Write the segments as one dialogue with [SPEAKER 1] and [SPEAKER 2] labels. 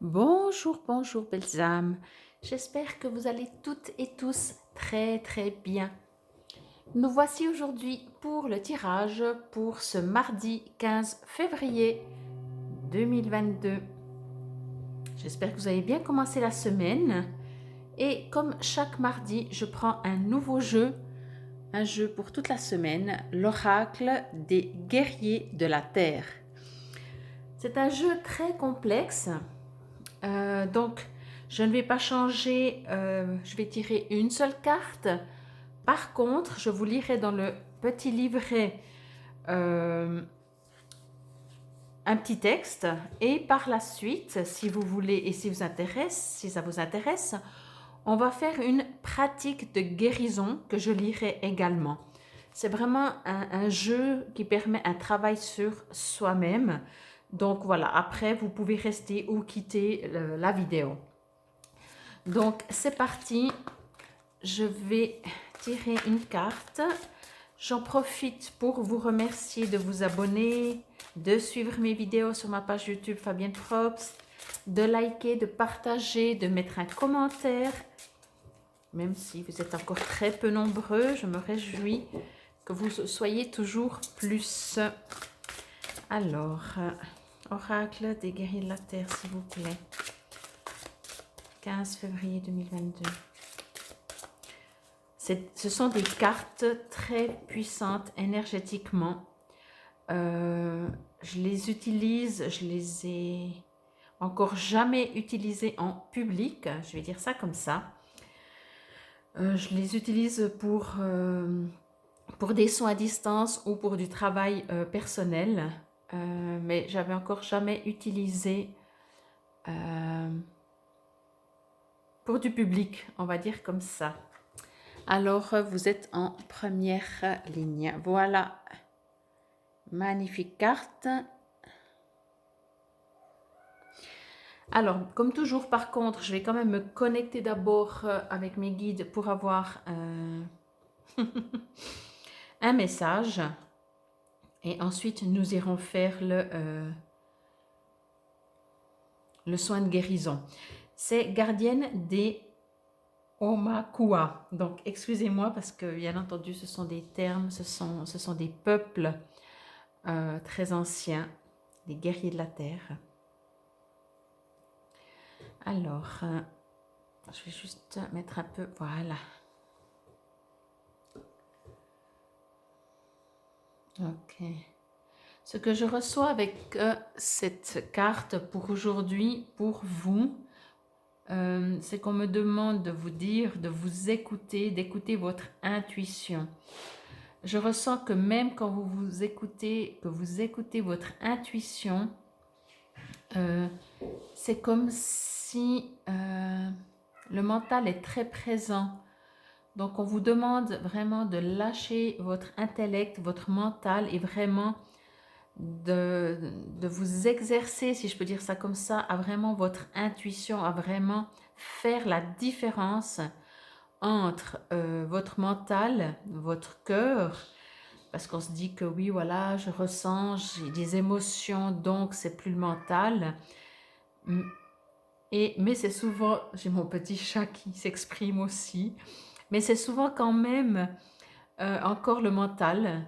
[SPEAKER 1] Bonjour, bonjour belles âmes. J'espère que vous allez toutes et tous très très bien. Nous voici aujourd'hui pour le tirage pour ce mardi 15 février 2022. J'espère que vous avez bien commencé la semaine. Et comme chaque mardi, je prends un jeu pour toute la semaine, l'oracle des guerriers de la Terre. C'est un jeu très complexe. Donc, je ne vais pas changer, je vais tirer une seule carte. Par contre, je vous lirai dans le petit livret euh, un petit texte et par la suite, si vous voulez et si ça vous intéresse, on va faire une pratique de guérison que je lirai également. C'est vraiment un jeu qui permet un travail sur soi-même. Donc voilà, après, vous pouvez rester ou quitter la vidéo. Donc, c'est parti. Je vais tirer une carte. J'en profite pour vous remercier de vous abonner, de suivre mes vidéos sur ma page YouTube Fabienne Probst, de liker, de partager, de mettre un commentaire. Même si vous êtes encore très peu nombreux, je me réjouis que vous soyez toujours plus. Alors, oracle des guerriers de la Terre, s'il vous plaît. 15 février 2022. Ce sont des cartes très puissantes énergétiquement. Je les utilise, je les ai encore jamais utilisées en public, je vais dire ça comme ça. Je les utilise pour des soins à distance ou pour du travail personnel, mais j'avais encore jamais utilisé pour du public, on va dire comme ça. Alors, vous êtes en première ligne. Voilà. Magnifique carte. Alors, comme toujours, par contre, je vais quand même me connecter d'abord avec mes guides pour avoir un message. Et ensuite, nous irons faire le soin de guérison. C'est gardienne des Omakua. Donc, excusez-moi parce que, bien entendu, ce sont des termes, ce sont des peuples très anciens, des guerriers de la Terre. Alors, je vais juste mettre un peu, voilà. Ok. Ce que je reçois avec cette carte pour aujourd'hui, pour vous, c'est qu'on me demande de vous dire, de vous écouter, d'écouter votre intuition. Je ressens que même quand vous vous écoutez, que vous écoutez votre intuition, c'est comme si le mental est très présent. Donc, on vous demande vraiment de lâcher votre intellect, votre mental et vraiment de vous exercer, si je peux dire ça comme ça, à vraiment votre intuition, à vraiment faire la différence entre votre mental, votre cœur, parce qu'on se dit que oui, voilà, je ressens, j'ai des émotions, donc c'est plus le mental. Mais c'est souvent, j'ai mon petit chat qui s'exprime aussi, mais c'est souvent quand même encore le mental.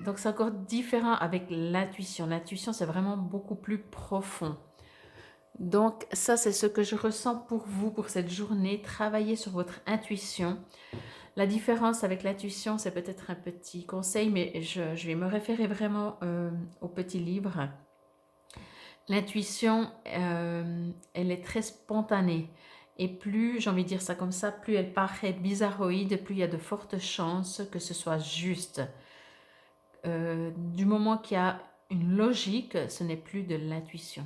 [SPEAKER 1] Donc c'est encore différent avec l'intuition. L'intuition, c'est vraiment beaucoup plus profond. Donc ça, c'est ce que je ressens pour vous, pour cette journée. Travaillez sur votre intuition. La différence avec l'intuition, c'est peut-être un petit conseil, mais je vais me référer vraiment au petit livre. L'intuition, elle est très spontanée. Et plus, j'ai envie de dire ça comme ça, plus elle paraît bizarroïde, plus il y a de fortes chances que ce soit juste. Du moment qu'il y a une logique, ce n'est plus de l'intuition.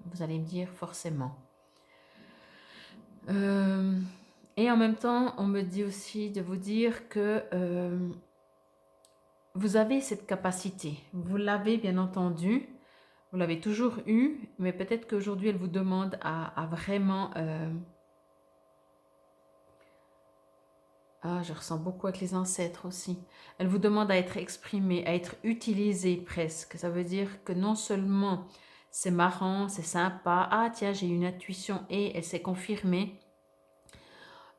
[SPEAKER 1] Vous allez me dire forcément. Et en même temps, on me dit aussi de vous dire que vous avez cette capacité. Vous l'avez bien entendu. Vous l'avez toujours eu, mais peut-être qu'aujourd'hui, elle vous demande à vraiment... je ressens beaucoup avec les ancêtres aussi. Elle vous demande à être exprimée, à être utilisée presque. Ça veut dire que non seulement c'est marrant, c'est sympa. Ah tiens, j'ai une intuition et elle s'est confirmée.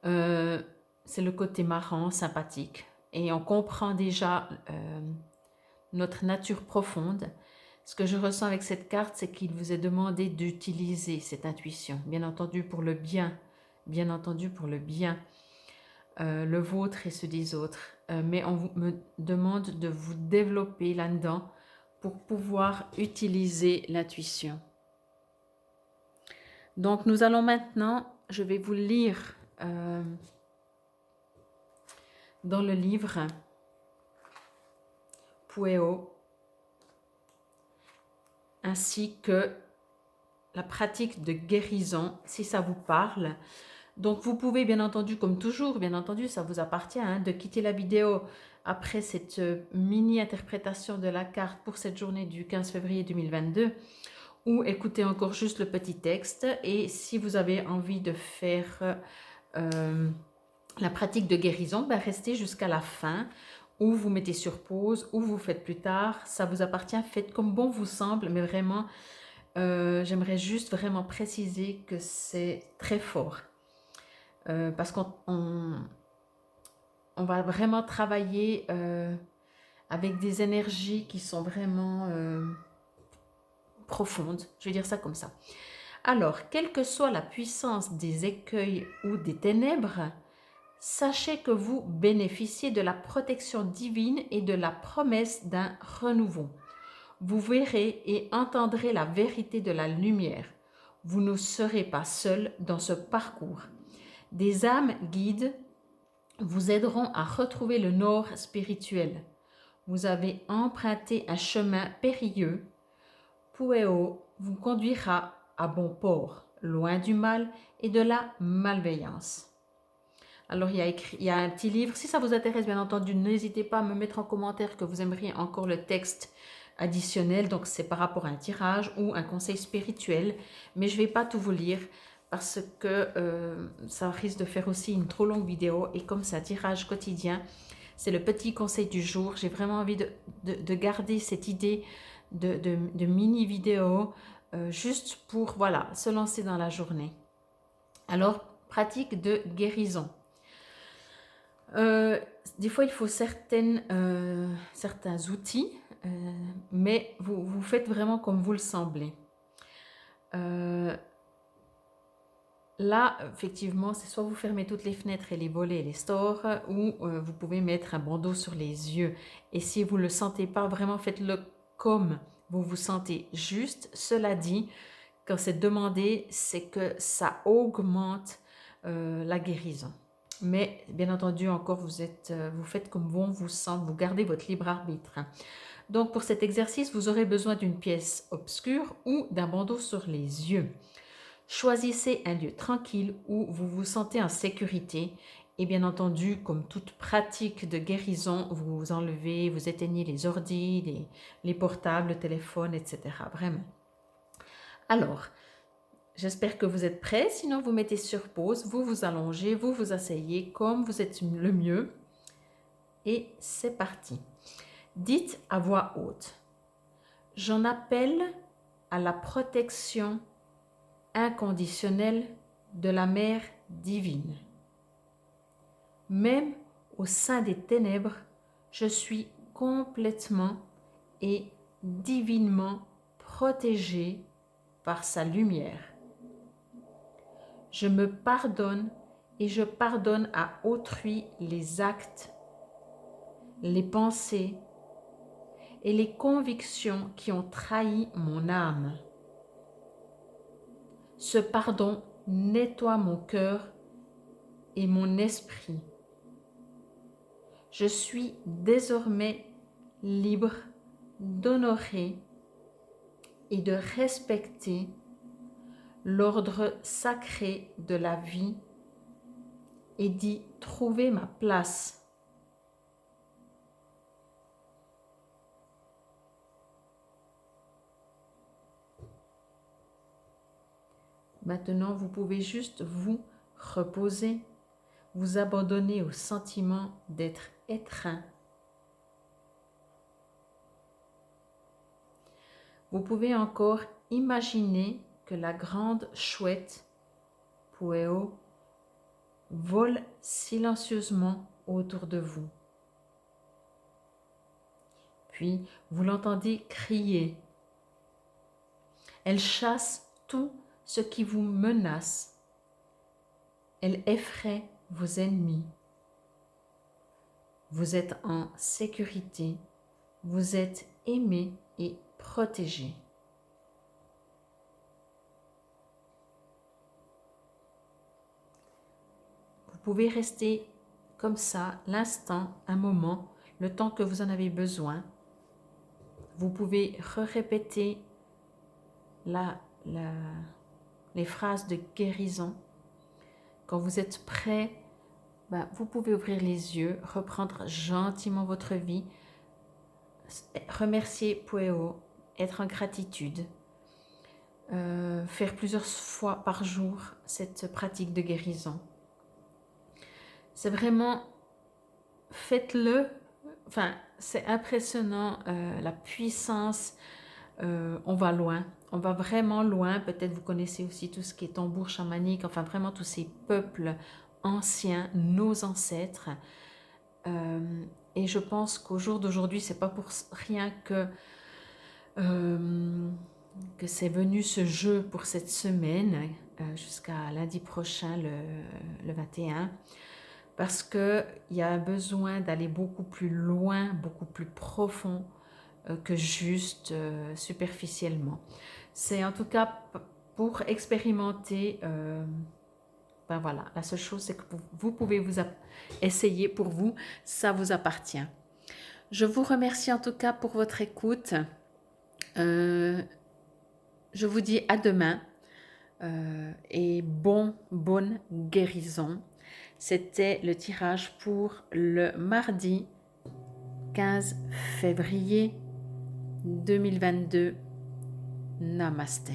[SPEAKER 1] C'est le côté marrant, sympathique. Et on comprend déjà notre nature profonde. Ce que je ressens avec cette carte, c'est qu'il vous est demandé d'utiliser cette intuition, bien entendu pour le bien, bien entendu pour le bien, le vôtre et ceux des autres. Mais me demande de vous développer là-dedans pour pouvoir utiliser l'intuition. Donc nous allons maintenant, je vais vous lire dans le livre Pueo, ainsi que la pratique de guérison, si ça vous parle. Donc vous pouvez bien entendu, comme toujours, bien entendu, ça vous appartient, hein, de quitter la vidéo après cette mini-interprétation de la carte pour cette journée du 15 février 2022, ou écouter encore juste le petit texte. Et si vous avez envie de faire la pratique de guérison, ben restez jusqu'à la fin, ou vous mettez sur pause, ou vous faites plus tard, ça vous appartient, faites comme bon vous semble, mais vraiment, j'aimerais juste vraiment préciser que c'est très fort. Parce qu'on va vraiment travailler avec des énergies qui sont vraiment profondes, je vais dire ça comme ça. Alors, quelle que soit la puissance des écueils ou des ténèbres, sachez que vous bénéficiez de la protection divine et de la promesse d'un renouveau. Vous verrez et entendrez la vérité de la lumière. Vous ne serez pas seul dans ce parcours. Des âmes guides vous aideront à retrouver le nord spirituel. Vous avez emprunté un chemin périlleux. Pueo vous conduira à bon port, loin du mal et de la malveillance. Alors, il y a un petit livre. Si ça vous intéresse, bien entendu, n'hésitez pas à me mettre en commentaire que vous aimeriez encore le texte additionnel. Donc, c'est par rapport à un tirage ou un conseil spirituel. Mais je ne vais pas tout vous lire parce que ça risque de faire aussi une trop longue vidéo. Et comme c'est un tirage quotidien, c'est le petit conseil du jour. J'ai vraiment envie de garder cette idée de mini vidéo juste pour, voilà, se lancer dans la journée. Alors, pratique de guérison. Des fois, il faut certains outils, mais vous faites vraiment comme vous le semblez. Là, effectivement, c'est soit vous fermez toutes les fenêtres et les volets et les stores, ou vous pouvez mettre un bandeau sur les yeux. Et si vous ne le sentez pas, vraiment faites-le comme vous vous sentez juste. Cela dit, quand c'est demandé, c'est que ça augmente la guérison. Mais bien entendu, encore, vous faites comme bon vous semble, vous gardez votre libre arbitre. Donc, pour cet exercice, vous aurez besoin d'une pièce obscure ou d'un bandeau sur les yeux. Choisissez un lieu tranquille où vous vous sentez en sécurité. Et bien entendu, comme toute pratique de guérison, vous enlevez, vous éteignez les ordis, les portables, le téléphone, etc. Vraiment. Alors, j'espère que vous êtes prêts, sinon vous mettez sur pause, vous vous allongez, vous vous asseyez comme vous êtes le mieux. Et c'est parti. Dites à voix haute. J'en appelle à la protection inconditionnelle de la Mère divine. Même au sein des ténèbres, je suis complètement et divinement protégée par sa lumière. Je me pardonne et je pardonne à autrui les actes, les pensées et les convictions qui ont trahi mon âme. Ce pardon nettoie mon cœur et mon esprit. Je suis désormais libre d'honorer et de respecter l'ordre sacré de la vie et d'y trouver ma place. Maintenant, vous pouvez juste vous reposer, vous abandonner au sentiment d'être étreint. Vous pouvez encore imaginez que la grande chouette Pueo vole silencieusement autour de vous. Puis vous l'entendez crier. Elle chasse tout ce qui vous menace. Elle effraie vos ennemis. Vous êtes en sécurité. Vous êtes aimé et protégé. Vous pouvez rester comme ça, l'instant, un moment, le temps que vous en avez besoin. Vous pouvez répéter les phrases de guérison. Quand vous êtes prêt, vous pouvez ouvrir les yeux, reprendre gentiment votre vie, remercier Pueo, être en gratitude, faire plusieurs fois par jour cette pratique de guérison. C'est vraiment, faites-le, c'est impressionnant la puissance, on va loin. On va vraiment loin, peut-être vous connaissez aussi tout ce qui est tambour chamanique, enfin vraiment tous ces peuples anciens, nos ancêtres. Et je pense qu'au jour d'aujourd'hui, c'est pas pour rien que c'est venu ce jeu pour cette semaine, jusqu'à lundi prochain, le 21, parce qu'il y a un besoin d'aller beaucoup plus loin, beaucoup plus profond, que juste superficiellement. C'est en tout cas pour expérimenter, voilà, la seule chose c'est que vous pouvez vous essayer pour vous, ça vous appartient. Je vous remercie en tout cas pour votre écoute. Je vous dis à demain et bonne guérison. C'était le tirage pour le mardi 15 février 2022. Namaste.